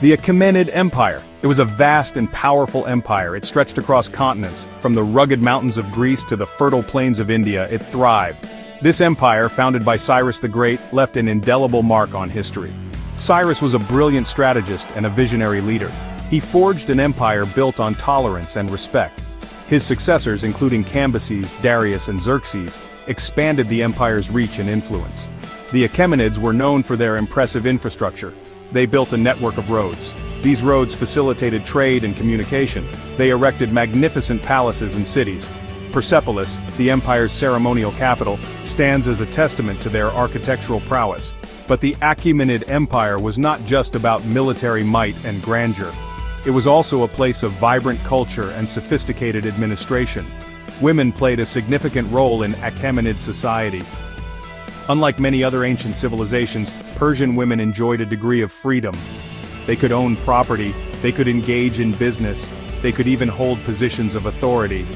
The Achaemenid Empire. It was a vast and powerful empire. It stretched across continents. From the rugged mountains of Greece to the fertile plains of India, it thrived. This empire, founded by Cyrus the Great, left an indelible mark on history. Cyrus was a brilliant strategist and a visionary leader. He forged an empire built on tolerance and respect. His successors, including Cambyses, Darius, and Xerxes, expanded the empire's reach and influence. The Achaemenids were known for their impressive infrastructure. They built a network of roads. These roads facilitated trade and communication. They erected magnificent palaces and cities. Persepolis, the empire's ceremonial capital, stands as a testament to their architectural prowess. But the Achaemenid Empire was not just about military might and grandeur. It was also a place of vibrant culture and sophisticated administration. Women played a significant role in Achaemenid society. Unlike many other ancient civilizations, Persian women enjoyed a degree of freedom. They could own property, they could engage in business, they could even hold positions of authority.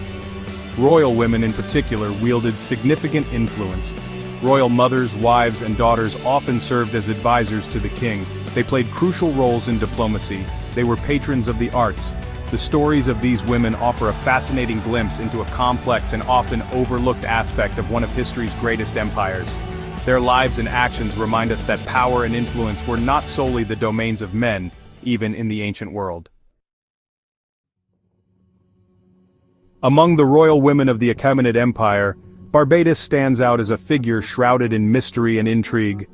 Royal women in particular wielded significant influence. Royal mothers, wives, and daughters often served as advisors to the king. They played crucial roles in diplomacy. They were patrons of the arts. The stories of these women offer a fascinating glimpse into a complex and often overlooked aspect of one of history's greatest empires. Their lives and actions remind us that power and influence were not solely the domains of men, even in the ancient world. Among the royal women of the Achaemenid Empire, Barbadis stands out as a figure shrouded in mystery and intrigue.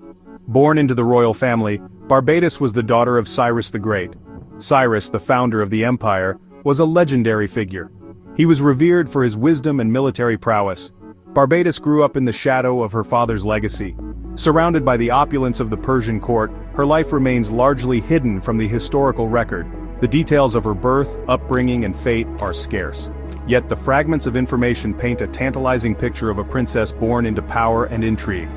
Born into the royal family, Barbadis was the daughter of Cyrus the Great. Cyrus, the founder of the empire, was a legendary figure. He was revered for his wisdom and military prowess. Barbadis grew up in the shadow of her father's legacy. Surrounded by the opulence of the Persian court, her life remains largely hidden from the historical record. The details of her birth, upbringing, and fate are scarce. Yet the fragments of information paint a tantalizing picture of a princess born into power and intrigue.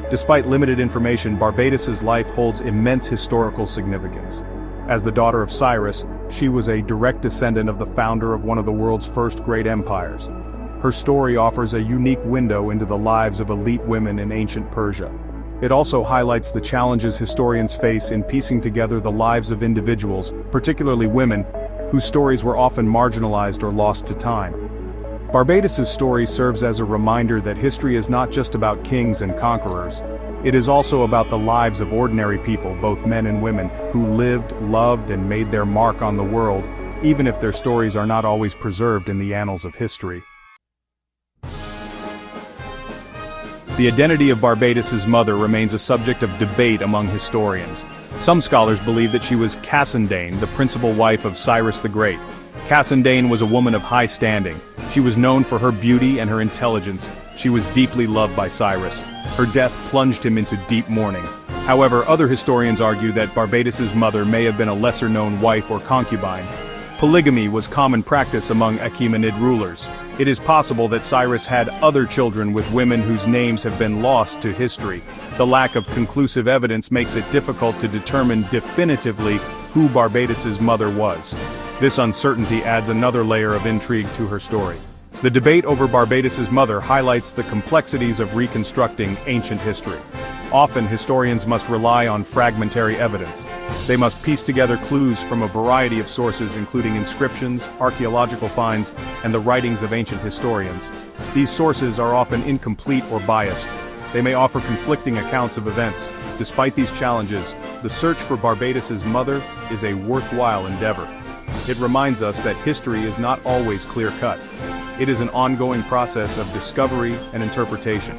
Despite limited information, Barbadis's life holds immense historical significance. As the daughter of Cyrus, she was a direct descendant of the founder of one of the world's first great empires. Her story offers a unique window into the lives of elite women in ancient Persia. It also highlights the challenges historians face in piecing together the lives of individuals, particularly women, whose stories were often marginalized or lost to time. Barbadis's story serves as a reminder that history is not just about kings and conquerors. It is also about the lives of ordinary people, both men and women, who lived, loved, and made their mark on the world, even if their stories are not always preserved in the annals of history. The identity of Barbadis's mother remains a subject of debate among historians. Some scholars believe that she was Cassandane, the principal wife of Cyrus the Great. Cassandane was a woman of high standing. She was known for her beauty and her intelligence. She was deeply loved by Cyrus. Her death plunged him into deep mourning. However, other historians argue that Barbadis's mother may have been a lesser-known wife or concubine. Polygamy was common practice among Achaemenid rulers. It is possible that Cyrus had other children with women whose names have been lost to history. The lack of conclusive evidence makes it difficult to determine definitively who Barbadis's mother was. This uncertainty adds another layer of intrigue to her story. The debate over Barbadis's mother highlights the complexities of reconstructing ancient history. Often historians must rely on fragmentary evidence. They must piece together clues from a variety of sources including inscriptions, archaeological finds, and the writings of ancient historians. These sources are often incomplete or biased. They may offer conflicting accounts of events. Despite these challenges, the search for Barbadis's mother is a worthwhile endeavor. It reminds us that history is not always clear-cut. It is an ongoing process of discovery and interpretation.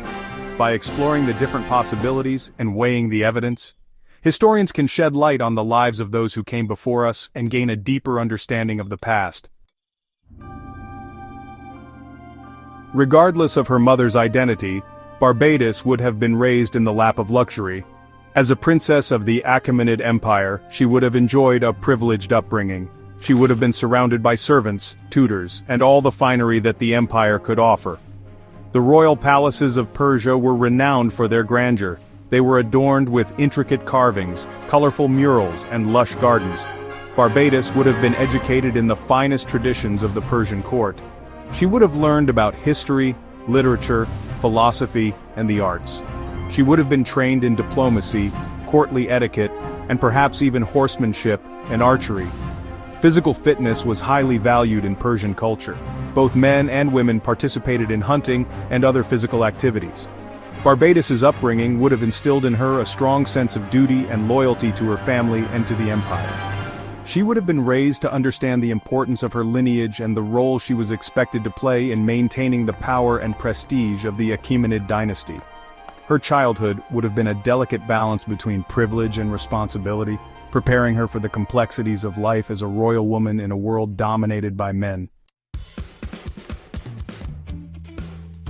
By exploring the different possibilities and weighing the evidence, historians can shed light on the lives of those who came before us and gain a deeper understanding of the past. Regardless of her mother's identity, Barbadis would have been raised in the lap of luxury. As a princess of the Achaemenid Empire, she would have enjoyed a privileged upbringing. She would have been surrounded by servants, tutors, and all the finery that the empire could offer. The royal palaces of Persia were renowned for their grandeur. They were adorned with intricate carvings, colorful murals, and lush gardens. Barbadis would have been educated in the finest traditions of the Persian court. She would have learned about history, literature, philosophy, and the arts. She would have been trained in diplomacy, courtly etiquette, and perhaps even horsemanship and archery. Physical fitness was highly valued in Persian culture. Both men and women participated in hunting and other physical activities. Barbadis's upbringing would have instilled in her a strong sense of duty and loyalty to her family and to the empire. She would have been raised to understand the importance of her lineage and the role she was expected to play in maintaining the power and prestige of the Achaemenid dynasty. Her childhood would have been a delicate balance between privilege and responsibility, preparing her for the complexities of life as a royal woman in a world dominated by men.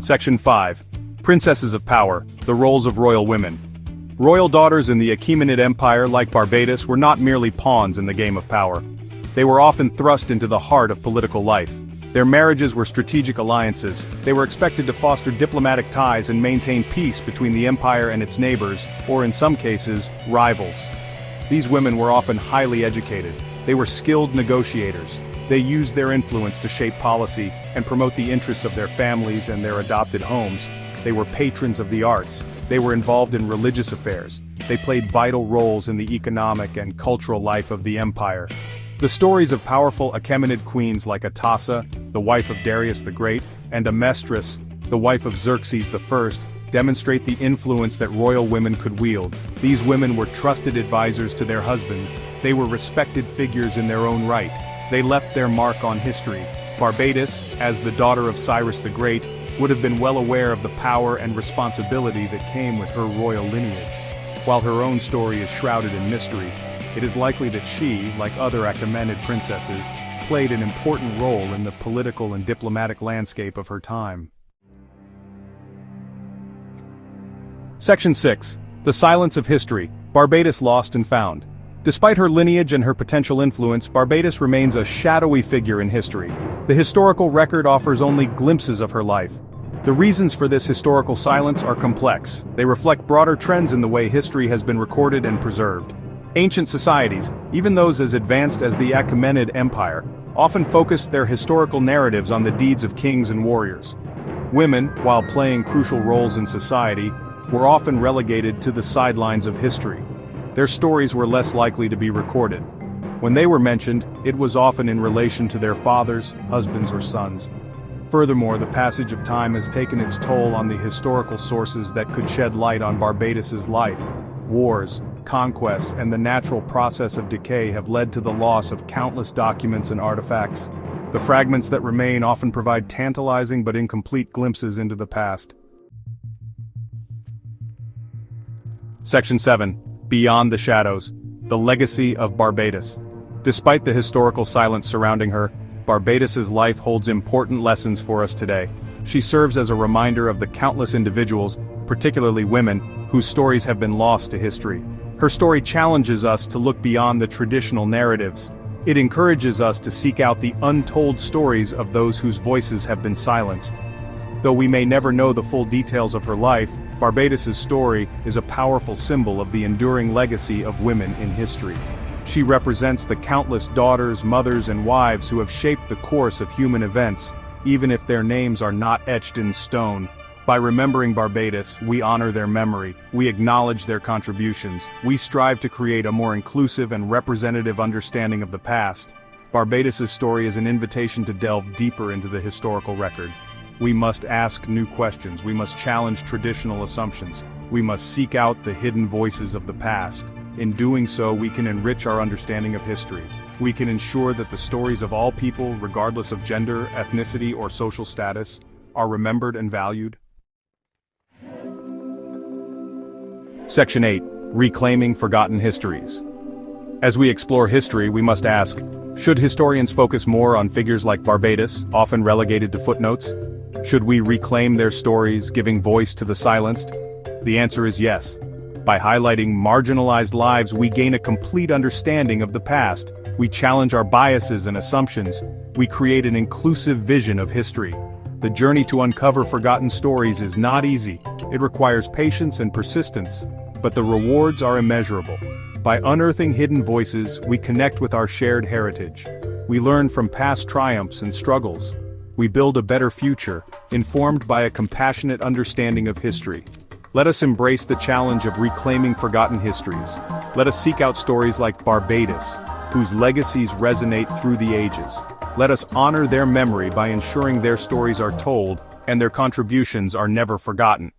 Section 5. Princesses of Power, the Roles of Royal Women. Royal daughters in the Achaemenid Empire, like Barbadis, were not merely pawns in the game of power. They were often thrust into the heart of political life. Their marriages were strategic alliances. They were expected to foster diplomatic ties and maintain peace between the empire and its neighbors, or in some cases, rivals. These women were often highly educated. They were skilled negotiators. They used their influence to shape policy and promote the interests of their families and their adopted homes. They were patrons of the arts. They were involved in religious affairs. They played vital roles in the economic and cultural life of the empire. The stories of powerful Achaemenid queens like Atassa, the wife of Darius the Great, and Amestris, the wife of Xerxes I, demonstrate the influence that royal women could wield. These women were trusted advisors to their husbands. They were respected figures in their own right. They left their mark on history. Barbadis, as the daughter of Cyrus the Great, would have been well aware of the power and responsibility that came with her royal lineage. While her own story is shrouded in mystery, it is likely that she, like other Achaemenid princesses, played an important role in the political and diplomatic landscape of her time. Section 6. The Silence of History, Barbadis Lost and Found. Despite her lineage and her potential influence, Barbadis remains a shadowy figure in history. The historical record offers only glimpses of her life. The reasons for this historical silence are complex. They reflect broader trends in the way history has been recorded and preserved. Ancient societies, even those as advanced as the Achaemenid Empire, often focused their historical narratives on the deeds of kings and warriors. Women, while playing crucial roles in society, were often relegated to the sidelines of history. Their stories were less likely to be recorded. When they were mentioned, it was often in relation to their fathers, husbands, or sons. Furthermore, the passage of time has taken its toll on the historical sources that could shed light on Barbadis's life. Wars, conquests, and the natural process of decay have led to the loss of countless documents and artifacts. The fragments that remain often provide tantalizing but incomplete glimpses into the past. Section 7. Beyond the Shadows, the Legacy of Barbadis. Despite the historical silence surrounding her, Barbadis's life holds important lessons for us today. She serves as a reminder of the countless individuals, particularly women, whose stories have been lost to history. Her story challenges us to look beyond the traditional narratives. It encourages us to seek out the untold stories of those whose voices have been silenced. Though we may never know the full details of her life, Barbadis's story is a powerful symbol of the enduring legacy of women in history. She represents the countless daughters, mothers, and wives who have shaped the course of human events, even if their names are not etched in stone. By remembering Barbadis, we honor their memory, we acknowledge their contributions, we strive to create a more inclusive and representative understanding of the past. Barbadis's story is an invitation to delve deeper into the historical record. We must ask new questions, we must challenge traditional assumptions, we must seek out the hidden voices of the past. In doing so, we can enrich our understanding of history. We can ensure that the stories of all people, regardless of gender, ethnicity, or social status, are remembered and valued. Section 8. Reclaiming Forgotten Histories. As we explore history, we must ask, should historians focus more on figures like Barbadis, often relegated to footnotes? Should we reclaim their stories, giving voice to the silenced? The answer is yes. By highlighting marginalized lives, we gain a complete understanding of the past. We challenge our biases and assumptions. We create an inclusive vision of history. The journey to uncover forgotten stories is not easy. It requires patience and persistence, but the rewards are immeasurable. By unearthing hidden voices, we connect with our shared heritage. We learn from past triumphs and struggles. We build a better future, informed by a compassionate understanding of history. Let us embrace the challenge of reclaiming forgotten histories. Let us seek out stories like Barbadis, whose legacies resonate through the ages. Let us honor their memory by ensuring their stories are told, and their contributions are never forgotten.